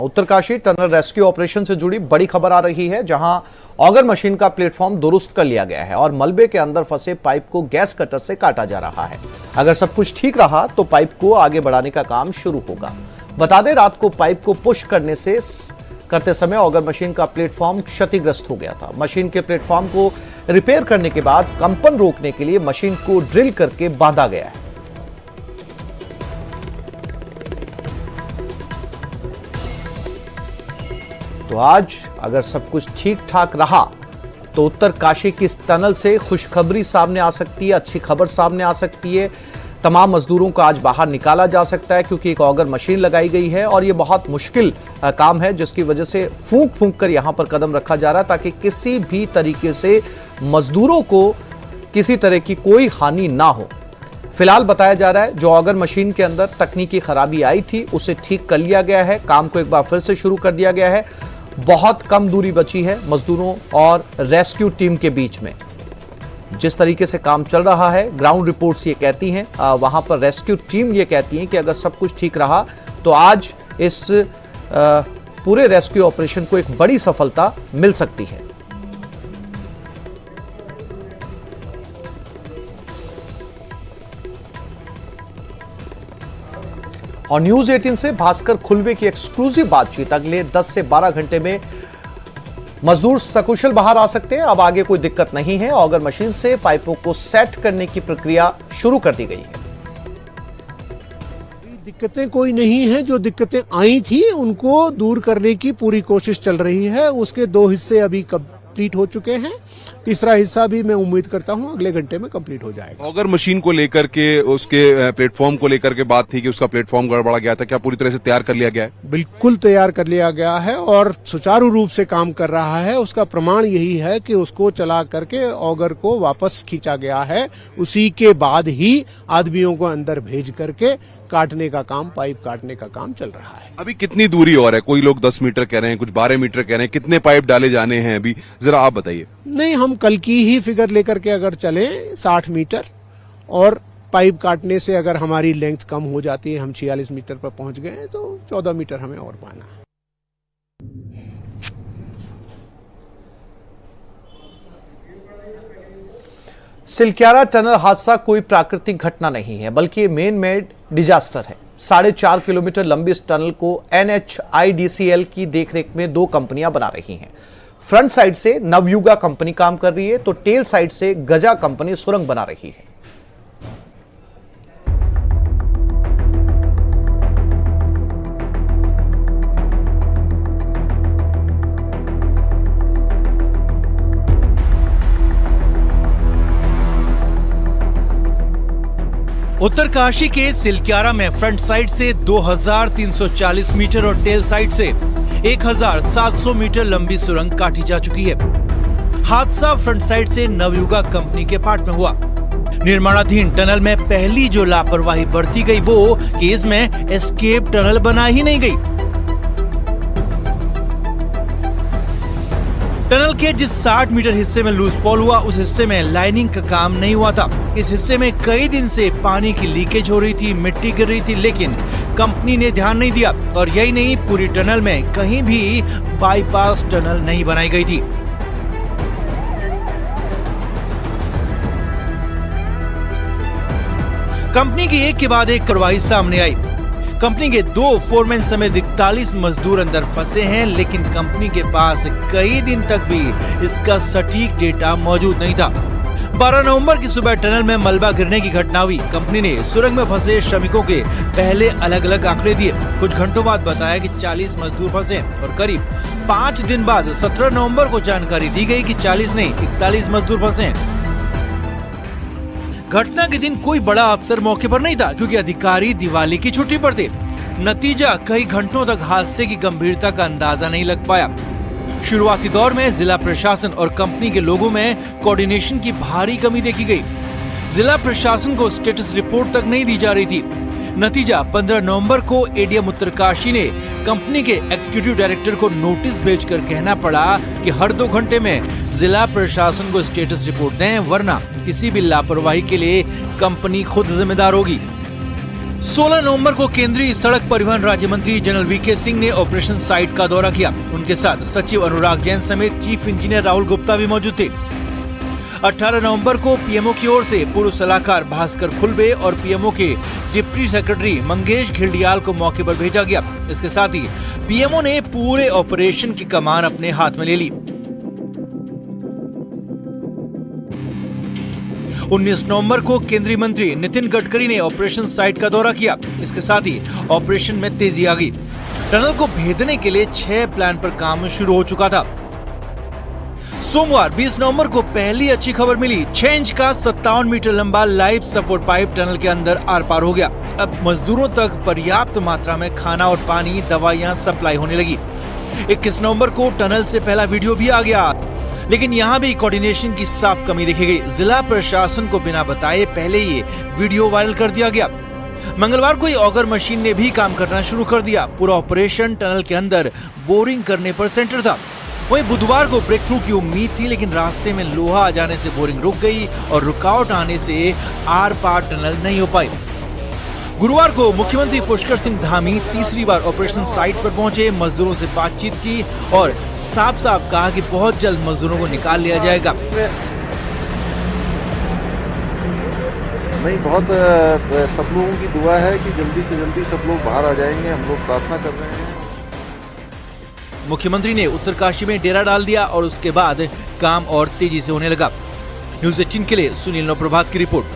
Uttarkashi tunnel rescue operation से जुड़ी बड़ी खबर आ रही है, जहां ऑगर मशीन का प्लेटफॉर्म दुरुस्त कर लिया गया है और मलबे के अंदर फंसे पाइप को गैस कटर से काटा जा रहा है। अगर सब कुछ ठीक रहा तो पाइप को आगे बढ़ाने का काम शुरू होगा। बता दें, रात को पाइप को पुश करते समय ऑगर मशीन का प्लेटफॉर्म क्षतिग्रस्त हो गया था। मशीन के प्लेटफॉर्म को रिपेयर करने के बाद कंपन रोकने के लिए मशीन को ड्रिल करके बांधा गया है। तो आज अगर सब कुछ ठीक ठाक रहा तो उत्तरकाशी की इस टनल से खुशखबरी सामने आ सकती है, अच्छी खबर सामने आ सकती है। तमाम मजदूरों को आज बाहर निकाला जा सकता है क्योंकि एक ऑगर मशीन लगाई गई है और ये बहुत मुश्किल काम है, जिसकी वजह से फूंक फूंक कर यहां पर कदम रखा जा रहा है ताकि किसी भी तरीके से मजदूरों को किसी तरह की कोई हानि ना हो। फिलहाल बताया जा रहा है जो ऑगर मशीन के अंदर तकनीकी खराबी आई थी उसे ठीक कर लिया गया है, काम को एक बार फिर से शुरू कर दिया गया है। बहुत कम दूरी बची है मजदूरों और रेस्क्यू टीम के बीच में। जिस तरीके से काम चल रहा है, ग्राउंड रिपोर्ट्स ये कहती हैं, वहां पर रेस्क्यू टीम ये कहती है कि अगर सब कुछ ठीक रहा तो आज इस पूरे रेस्क्यू ऑपरेशन को एक बड़ी सफलता मिल सकती है। और न्यूज 18 से भास्कर खुलवे की एक्सक्लूसिव बातचीत। अगले 10 से 12 घंटे में मजदूर सकुशल बाहर आ सकते हैं। अब आगे कोई दिक्कत नहीं है। ऑगर मशीन से पाइपों को सेट करने की प्रक्रिया शुरू कर दी गई है। दिक्कतें कोई नहीं है, जो दिक्कतें आई थी उनको दूर करने की पूरी कोशिश चल रही है। उसके 2 हिस्से अभी कंप्लीट हो चुके हैं, तीसरा हिस्सा भी मैं उम्मीद करता हूं अगले घंटे में कंप्लीट हो जाएगा। ऑगर मशीन को लेकर के उसके प्लेटफॉर्म को लेकर के बात थी कि उसका प्लेटफॉर्म गड़बड़ा गया था, क्या पूरी तरह से तैयार कर लिया गया है? बिल्कुल तैयार कर लिया गया है और सुचारू रूप से काम कर रहा है। उसका प्रमाण यही है कि उसको चला करके ऑगर को वापस खींचा गया है। उसी के बाद ही आदमियों को अंदर भेज करके काटने का काम, पाइप काटने का काम चल रहा है। अभी कितनी दूरी और है? कोई लोग 10 मीटर कह रहे हैं, कुछ 12 मीटर कह रहे हैं। कितने पाइप डाले जाने हैं अभी, जरा आप बताइए। नहीं, हम कल की ही फिगर लेकर के अगर चले 60 मीटर और पाइप काटने से अगर हमारी लेंथ कम हो जाती है, हम 46 मीटर पर पहुंच गए तो 14 मीटर हमें और पाना है। सिलक्यारा टनल हादसा कोई प्राकृतिक घटना नहीं है, बल्कि मैन मेड डिजास्टर है। 4.5 किलोमीटर लंबी इस टनल को NHIDCL की देखरेख में 2 कंपनियां बना रही हैं। फ्रंट साइड से नवयुगा कंपनी काम कर रही है तो टेल साइड से गजा कंपनी सुरंग बना रही है। उत्तरकाशी के सिलक्यारा में फ्रंट साइड से 2340 मीटर और टेल साइड से 1700 मीटर लंबी सुरंग काटी जा चुकी है। हादसा फ्रंट साइड से नवयुगा कंपनी के पार्ट में हुआ। निर्माणाधीन टनल में पहली जो लापरवाही बरती गई वो कि इसमें एस्केप टनल बना ही नहीं गई। टनल के जिस 60 मीटर हिस्से में लूज पॉल हुआ, उस हिस्से में लाइनिंग का काम नहीं हुआ था। इस हिस्से में कई दिन से पानी की लीकेज हो रही थी, मिट्टी गिर रही थी, लेकिन कंपनी ने ध्यान नहीं दिया। और यही नहीं, पूरी टनल में कहीं भी बाईपास टनल नहीं बनाई गई थी। कंपनी की एक के बाद एक कार्रवाई सामने आई। कंपनी के 2 फोरमैन समेत 41 मजदूर अंदर फंसे हैं, लेकिन कंपनी के पास कई दिन तक भी इसका सटीक डेटा मौजूद नहीं था। 12 नवंबर की सुबह टनल में मलबा गिरने की घटना हुई। कंपनी ने सुरंग में फंसे श्रमिकों के पहले अलग अलग आंकड़े दिए। कुछ घंटों बाद बताया कि 40 मजदूर फंसे और करीब 5 दिन बाद 17 नवंबर को जानकारी दी गई कि 40 नहीं 41 मजदूर फंसे हैं। घटना के दिन कोई बड़ा अफसर मौके पर नहीं था क्योंकि अधिकारी दिवाली की छुट्टी पर थे। नतीजा, कई घंटों तक हादसे की गंभीरता का अंदाजा नहीं लग पाया। शुरुआती दौर में जिला प्रशासन और कंपनी के लोगों में कोऑर्डिनेशन की भारी कमी देखी गई। जिला प्रशासन को स्टेटस रिपोर्ट तक नहीं दी जा रही थी। नतीजा, 15 नवंबर को एडीएम उत्तरकाशी ने कंपनी के एग्जीक्यूटिव डायरेक्टर को नोटिस भेजकर कहना पड़ा कि हर 2 घंटे में जिला प्रशासन को स्टेटस रिपोर्ट दें, वरना किसी भी लापरवाही के लिए कंपनी खुद जिम्मेदार होगी। 16 नवंबर को केंद्रीय सड़क परिवहन राज्य मंत्री जनरल वीके सिंह ने ऑपरेशन साइट का दौरा किया। उनके साथ सचिव अनुराग जैन समेत चीफ इंजीनियर राहुल गुप्ता भी मौजूद थे। 18 नवंबर को पीएमओ की ओर से पूर्व सलाहकार भास्कर खुलबे और पीएमओ के डिप्टी सेक्रेटरी मंगेश घिल्डियाल को मौके पर भेजा गया। इसके साथ ही पीएमओ ने पूरे ऑपरेशन की कमान अपने हाथ में ले ली। 19 नवंबर को केंद्रीय मंत्री नितिन गडकरी ने ऑपरेशन साइट का दौरा किया। इसके साथ ही ऑपरेशन में तेजी आ गई। टनल को भेदने के लिए 6 प्लान पर काम शुरू हो चुका था। सोमवार 20 नवंबर को पहली अच्छी खबर मिली। 6 इंच का 57 मीटर लंबा लाइफ सपोर्ट पाइप टनल के अंदर आर पार हो गया। अब मजदूरों तक पर्याप्त मात्रा में खाना और पानी, दवाइयां सप्लाई होने लगी। 21 नवंबर को टनल से पहला वीडियो भी आ गया, लेकिन यहाँ भी कोऑर्डिनेशन की साफ कमी देखी गई। जिला प्रशासन को बिना बताए पहले ये वीडियो वायरल कर दिया गया। मंगलवार को ये ऑगर मशीन ने भी काम करना शुरू कर दिया। पूरा ऑपरेशन टनल के अंदर बोरिंग करने पर सेंटर था। वहीं बुधवार को ब्रेक थ्रू की उम्मीद थी, लेकिन रास्ते में लोहा आ जाने से बोरिंग रुक गई और रुकावट आने से आर पार टनल नहीं हो पाई। गुरुवार को मुख्यमंत्री पुष्कर सिंह धामी तीसरी बार ऑपरेशन साइट पर पहुंचे, मजदूरों से बातचीत की और साफ साफ कहा कि बहुत जल्द मजदूरों को निकाल लिया जाएगा। नहीं, बहुत सब लोगों की दुआ है कि जल्दी से जल्दी सब लोग बाहर आ जाएंगे। हम लोग प्रार्थना कर रहे हैं। मुख्यमंत्री ने उत्तरकाशी में डेरा डाल दिया और उसके बाद काम और तेजी से होने लगा। न्यूज़ 18 के लिए सुनील नवप्रभात की रिपोर्ट।